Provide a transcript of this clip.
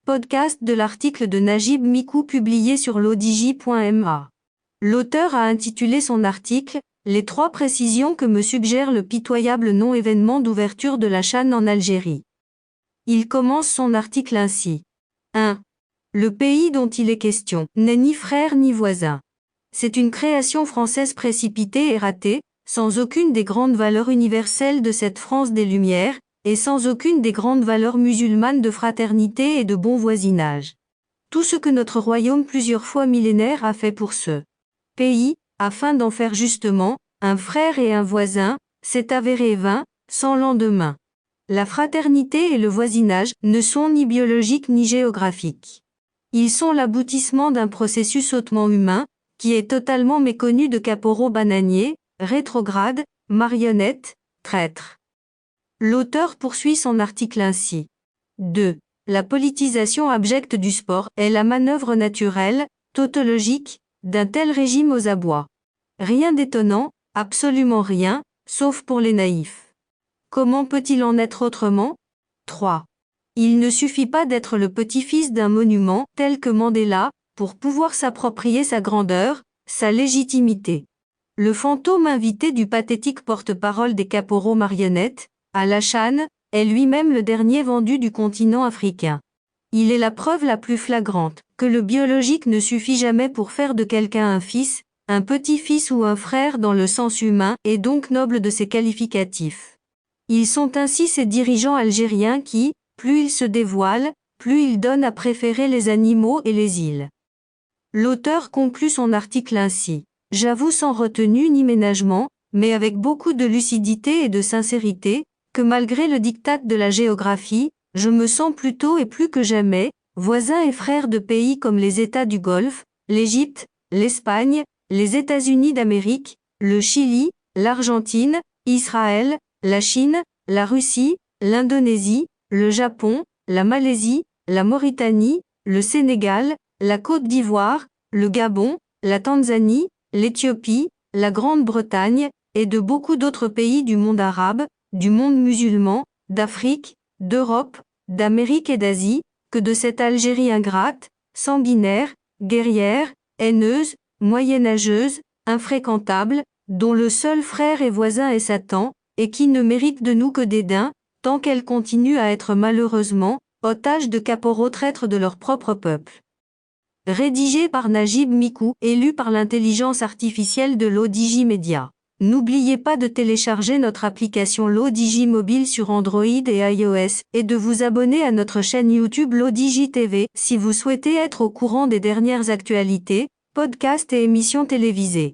Podcast de l'article de Najib Mikou publié sur l'odj.ma. L'auteur a intitulé son article « Les 3 précisions que me suggère le pitoyable non-événement d'ouverture de la Chan en Algérie ». Il commence son article ainsi. 1. Le pays dont il est question n'est ni frère ni voisin. C'est une création française précipitée et ratée, sans aucune des grandes valeurs universelles de cette France des Lumières, et sans aucune des grandes valeurs musulmanes de fraternité et de bon voisinage. Tout ce que notre royaume plusieurs fois millénaire a fait pour ce pays, afin d'en faire justement un frère et un voisin, s'est avéré vain, sans lendemain. La fraternité et le voisinage ne sont ni biologiques ni géographiques. Ils sont l'aboutissement d'un processus hautement humain, qui est totalement méconnu de caporaux bananiers, rétrogrades, marionnettes, traîtres. L'auteur poursuit son article ainsi. 2. La politisation abjecte du sport est la manœuvre naturelle, tautologique, d'un tel régime aux abois. Rien d'étonnant, absolument rien, sauf pour les naïfs. Comment peut-il en être autrement? 3. Il ne suffit pas d'être le petit-fils d'un monument, tel que Mandela, pour pouvoir s'approprier sa grandeur, sa légitimité. Le fantôme invité du pathétique porte-parole des caporaux marionnettes, à la Chan, est lui-même le dernier vendu du continent africain. Il est la preuve la plus flagrante, que le biologique ne suffit jamais pour faire de quelqu'un un fils, un petit-fils ou un frère dans le sens humain et donc noble de ses qualificatifs. Ils sont ainsi ces dirigeants algériens qui, plus ils se dévoilent, plus ils donnent à préférer les animaux et les îles. L'auteur conclut son article ainsi. J'avoue sans retenue ni ménagement, mais avec beaucoup de lucidité et de sincérité, que malgré le diktat de la géographie, je me sens plutôt et plus que jamais, voisin et frère de pays comme les États du Golfe, l'Égypte, l'Espagne, les États-Unis d'Amérique, le Chili, l'Argentine, Israël, la Chine, la Russie, l'Indonésie, le Japon, la Malaisie, la Mauritanie, le Sénégal, la Côte d'Ivoire, le Gabon, la Tanzanie, l'Éthiopie, la Grande-Bretagne, et de beaucoup d'autres pays du monde arabe, du monde musulman, d'Afrique, d'Europe, d'Amérique et d'Asie, que de cette Algérie ingrate, sanguinaire, guerrière, haineuse, moyenâgeuse, infréquentable, dont le seul frère et voisin est Satan, et qui ne mérite de nous que dédain, tant qu'elle continue à être malheureusement, otage de caporaux traîtres de leur propre peuple. Rédigé par Najib Mikou et lu par l'intelligence artificielle de l'ODJ Media. N'oubliez pas de télécharger notre application l'ODJ mobile sur Android et iOS, et de vous abonner à notre chaîne YouTube l'ODJ TV, si vous souhaitez être au courant des dernières actualités, podcasts et émissions télévisées.